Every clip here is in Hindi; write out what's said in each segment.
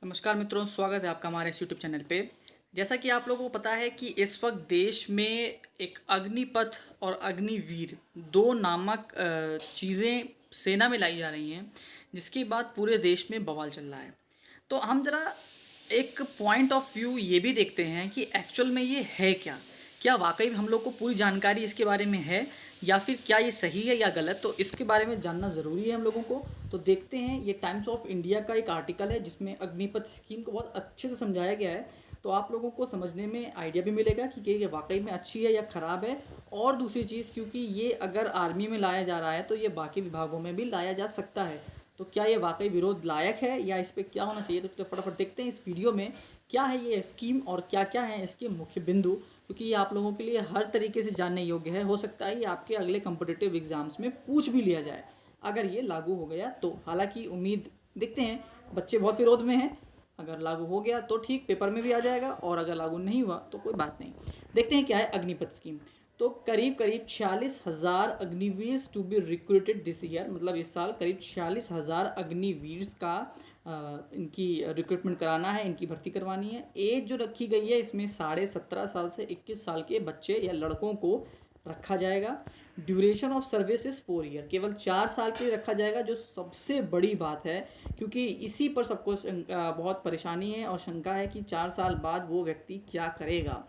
नमस्कार मित्रों, स्वागत है आपका हमारे इस यूट्यूब चैनल पे। जैसा कि आप लोगों को पता है कि इस वक्त देश में एक अग्निपथ और अग्निवीर दो नामक चीज़ें सेना में लाई जा रही हैं, जिसके बाद पूरे देश में बवाल चल रहा है। तो हम ज़रा एक पॉइंट ऑफ व्यू ये भी देखते हैं कि एक्चुअल में ये है क्या। क्या वाकई में हम लोग को पूरी जानकारी इसके बारे में है, या फिर क्या ये सही है या गलत। तो इसके बारे में जानना ज़रूरी है हम लोगों को। तो देखते हैं, ये टाइम्स ऑफ इंडिया का एक आर्टिकल है जिसमें अग्निपथ स्कीम को बहुत अच्छे से समझाया गया है। तो आप लोगों को समझने में आइडिया भी मिलेगा कि ये वाकई में अच्छी है या ख़राब है। और दूसरी चीज़, क्योंकि ये अगर आर्मी में लाया जा रहा है तो ये बाकी विभागों में भी लाया जा सकता है। तो क्या ये वाकई विरोध लायक है या इस पर क्या होना चाहिए। तो फटाफट देखते हैं इस वीडियो में क्या है ये स्कीम और क्या क्या है इसके मुख्य बिंदु, क्योंकि ये आप लोगों के लिए हर तरीके से जानने योग्य है। हो सकता है ये आपके अगले कॉम्पिटिटिव एग्जाम्स में पूछ भी लिया जाए अगर ये लागू हो गया तो। हालांकि उम्मीद देखते हैं, बच्चे बहुत विरोध में हैं। अगर लागू हो गया तो ठीक, पेपर में भी आ जाएगा, और अगर लागू नहीं हुआ तो कोई बात नहीं। देखते हैं क्या है अग्निपथ स्कीम। तो करीब करीब 46,000 Agniveer to be recruited this year, मतलब इस साल करीब 46,000 अग्निवीर का इनकी रिक्रूटमेंट कराना है, इनकी भर्ती करवानी है। एज जो रखी गई है इसमें 17.5 साल से 21 साल के बच्चे या लड़कों को रखा जाएगा। Duration of service is 4 year, केवल 4 साल के लिए रखा जाएगा, जो सबसे बड़ी बात है, क्योंकि इसी पर सबको बहुत परेशानी है और शंका है कि 4 साल बाद वो व्यक्ति क्या करेगा।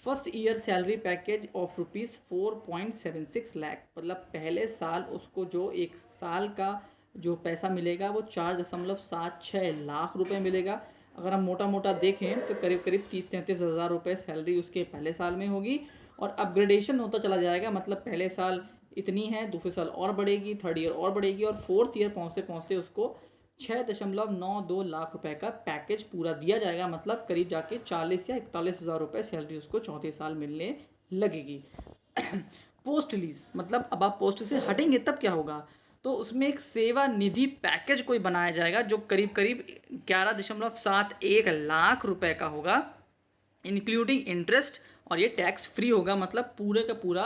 First year salary package of ₹4.76 lakh, मतलब पहले साल उसको जो एक साल का जो पैसा मिलेगा वो 4.76 लाख रुपए मिलेगा। अगर हम मोटा मोटा देखें तो करीब करीब 30-33 हज़ार रुपये सैलरी उसके पहले साल में होगी, और अपग्रेडेशन होता चला जाएगा। मतलब पहले साल इतनी है, दूसरे साल और बढ़ेगी, थर्ड ईयर और बढ़ेगी, और फोर्थ ईयर पहुँचते पहुँचते उसको 6.92 लाख रुपए का पैकेज पूरा दिया जाएगा। मतलब करीब जाके 40 या 41 हज़ार रुपये सैलरी उसको चौथे साल मिलने लगेगी। पोस्ट लीज, मतलब अब आप पोस्ट से हटेंगे तब क्या होगा। तो उसमें एक सेवा निधि पैकेज कोई बनाया जाएगा जो करीब करीब 11.71 लाख रुपए का होगा, इंक्लूडिंग इंटरेस्ट, और ये टैक्स फ्री होगा। मतलब पूरे का पूरा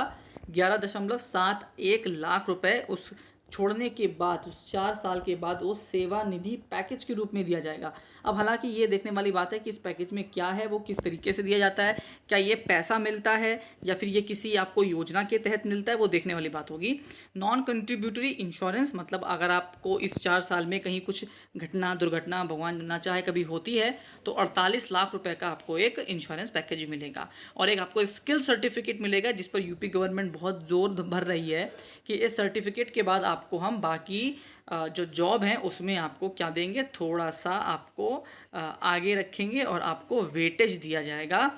11.71 लाख रुपए उस छोड़ने के बाद, उस 4 साल के बाद, वो सेवा निधि पैकेज के रूप में दिया जाएगा। अब हालांकि ये देखने वाली बात है कि इस पैकेज में क्या है, वो किस तरीके से दिया जाता है, क्या ये पैसा मिलता है या फिर ये किसी आपको योजना के तहत मिलता है, वो देखने वाली बात होगी। नॉन कंट्रीब्यूटरी इंश्योरेंस, मतलब अगर आपको इस 4 साल में कहीं कुछ घटना दुर्घटना भगवान ना चाहे कभी होती है तो 48 लाख रुपए का आपको एक इंश्योरेंस पैकेज मिलेगा। और एक आपको स्किल सर्टिफिकेट मिलेगा, जिस पर यूपी गवर्नमेंट बहुत जोर भर रही है कि इस सर्टिफिकेट के बाद आपको हम बाकी जो जॉब है उसमें आपको क्या देंगे, थोड़ा सा आपको आगे रखेंगे और आपको वेटेज दिया जाएगा।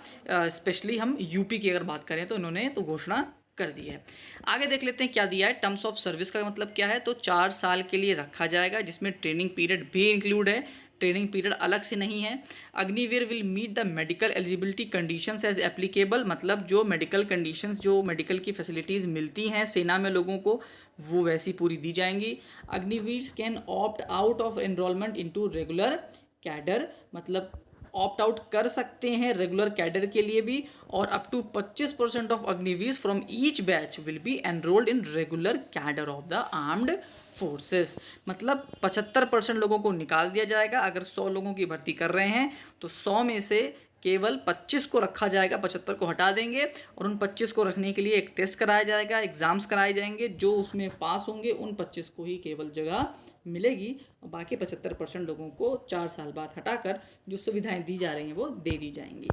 स्पेशली हम यूपी की अगर बात करें तो इन्होंने तो घोषणा कर दी है। आगे देख लेते हैं क्या दिया है। टर्म्स ऑफ सर्विस का मतलब क्या है, तो 4 साल के लिए रखा जाएगा, जिसमें ट्रेनिंग पीरियड भी इंक्लूड है। ट्रेनिंग पीरियड अलग से नहीं है। Agniveer will meet the medical eligibility conditions as applicable, मतलब जो मेडिकल कंडीशंस, जो मेडिकल की फैसिलिटीज़ मिलती हैं सेना में लोगों को, वो वैसी पूरी दी जाएंगी। Agniveer can opt out of enrolment into regular cadre, मतलब ऑप्ट आउट कर सकते हैं रेगुलर कैडर के लिए भी। और up to 25% of Agniveer from each batch will be enrolled in regular cadre of the armed forces, मतलब 75% लोगों को निकाल दिया जाएगा। अगर 100 लोगों की भर्ती कर रहे हैं तो 100 में से केवल 25 को रखा जाएगा, 75 को हटा देंगे, और उन 25 को रखने के लिए एक टेस्ट कराया जाएगा, एग्जाम्स कराए जाएंगे। जो उसमें पास होंगे उन 25 को ही केवल जगह मिलेगी, और बाकी 75% लोगों को 4 साल बाद हटाकर जो सुविधाएं दी जा रही हैं वो दे दी जाएंगी।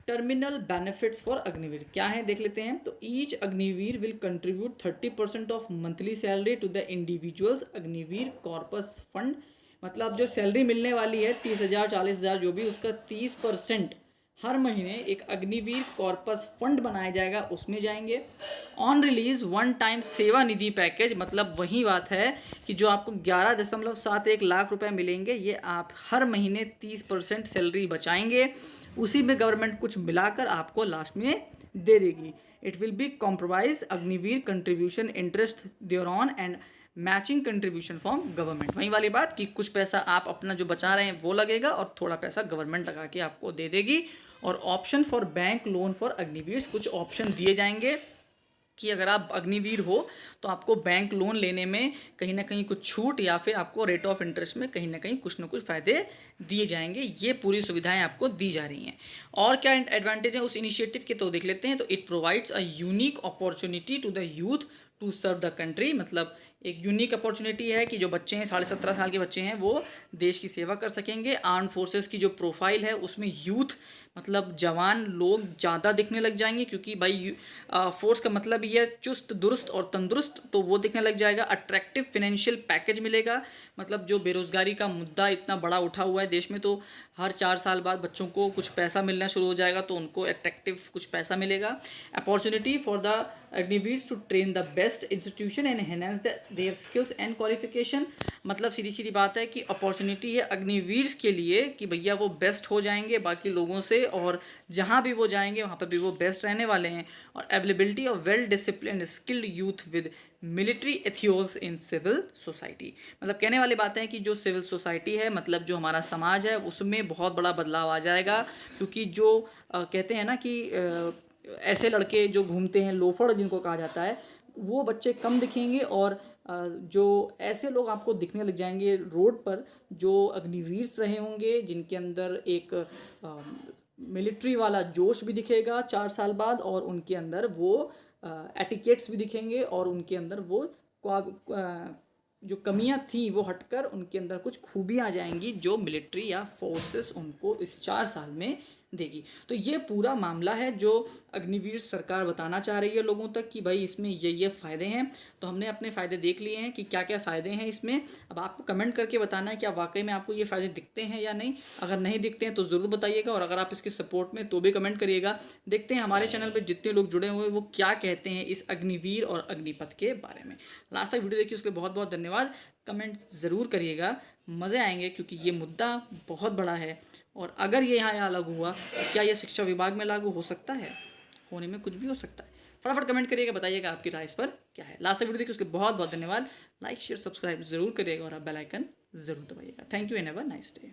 टर्मिनल बेनिफिट्स फॉर अग्निवीर क्या है देख लेते हैं। तो each Agniveer will contribute 30% of monthly salary to the individuals Agniveer corpus fund, मतलब जो सैलरी मिलने वाली है 30,000 40,000 जो भी, उसका 30% हर महीने एक अग्निवीर कॉर्पस फंड बनाया जाएगा, उसमें जाएंगे। ऑन रिलीज वन टाइम सेवा निधि पैकेज, मतलब वही बात है कि जो आपको 11.71 लाख रुपए मिलेंगे, ये आप हर महीने 30% सैलरी बचाएंगे, उसी में गवर्नमेंट कुछ मिलाकर आपको लास्ट में दे देगी। It will be compromise Agniveer contribution interest thereon and matching contribution from government. वही वाली बात कि कुछ पैसा आप अपना जो बचा रहे हैं वो लगेगा, और थोड़ा पैसा गवर्नमेंट लगा के आपको दे देगी। और option for bank loan for Agniveer, कुछ ऑप्शन दिए जाएंगे कि अगर आप अग्निवीर हो तो आपको बैंक लोन लेने में कहीं ना कहीं कुछ छूट या फिर आपको रेट ऑफ इंटरेस्ट में कहीं ना कहीं कुछ ना कुछ फ़ायदे दिए जाएंगे। ये पूरी सुविधाएं आपको दी जा रही हैं। और क्या एडवांटेज है उस इनिशिएटिव के, तो देख लेते हैं। तो it provides a unique opportunity to the youth to serve the country. मतलब एक यूनिक अपॉर्चुनिटी है कि जो बच्चे हैं 17.5 साल के बच्चे हैं वो देश की सेवा कर सकेंगे। आर्म फोर्सेस की जो प्रोफाइल है उसमें यूथ मतलब जवान लोग ज़्यादा दिखने लग जाएंगे, क्योंकि भाई फोर्स का मतलब ये है चुस्त दुरुस्त और तंदुरुस्त, तो वो दिखने लग जाएगा। अट्रैक्टिव फिनेंशियल पैकेज मिलेगा। मतलब जो बेरोज़गारी का मुद्दा इतना बड़ा उठा हुआ है देश में, तो हर 4 साल बाद बच्चों को कुछ पैसा मिलना शुरू हो जाएगा, तो उनको अट्रैक्टिव कुछ पैसा मिलेगा। Opportunity for the Agniveers to train the best institution and enhance their skills and qualification. मतलब सीधी सीधी बात है कि अपॉर्चुनिटी है अग्निवीर्स के लिए कि भैया वो बेस्ट हो जाएंगे बाकी लोगों से, और जहाँ भी वो जाएंगे वहाँ पर भी वो बेस्ट रहने वाले हैं। और availability of well disciplined skilled youth with military ethos in civil society. मतलब कहने वाली बात है कि जो सिविल सोसाइटी है, मतलब जो हमारा समाज है, उसमें बहुत बड़ा बदलाव आ जाएगा। क्योंकि जो कहते हैं ना कि ऐसे लड़के जो घूमते हैं, लोफड़ जिनको कहा जाता है, वो बच्चे कम दिखेंगे। और जो ऐसे लोग आपको दिखने लग जाएंगे रोड पर जो अग्निवीर रहे होंगे, जिनके अंदर एक मिलिट्री वाला जोश भी दिखेगा 4 साल बाद, और उनके अंदर वो एटिकेट्स भी दिखेंगे, और उनके अंदर वो जो कमियां थी वो हटकर उनके अंदर कुछ खूबियां आ जाएंगी जो मिलिट्री या फोर्सेस उनको इस 4 साल में देगी। तो ये पूरा मामला है जो अग्निवीर सरकार बताना चाह रही है लोगों तक कि भाई इसमें ये फ़ायदे हैं। तो हमने अपने फ़ायदे देख लिए हैं कि क्या क्या फ़ायदे हैं इसमें। अब आपको कमेंट करके बताना है कि आप वाकई में आपको ये फ़ायदे दिखते हैं या नहीं। अगर नहीं दिखते हैं तो ज़रूर बताइएगा, और अगर आप इसके सपोर्ट में तो भी कमेंट करिएगा। देखते हैं हमारे चैनल पर जितने लोग जुड़े हुए हैं वो क्या कहते हैं इस अग्निवीर और अग्निपथ के बारे में। लास्ट तक वीडियो देखिए, उसके लिए बहुत बहुत धन्यवाद। कमेंट ज़रूर करिएगा, मज़े आएंगे, क्योंकि ये मुद्दा बहुत बड़ा है। और अगर ये यहाँ लागू हुआ तो क्या ये शिक्षा विभाग में लागू हो सकता है? होने में कुछ भी हो सकता है। फटाफट कमेंट करिएगा, बताइएगा आपकी राय इस पर क्या है। लास्ट तक वीडियो देखिए, उसके लिए बहुत बहुत धन्यवाद। लाइक शेयर सब्सक्राइब जरूर करिएगा और आप बेल आइकन जरूर दबाइएगा। Thank you and have a nice day.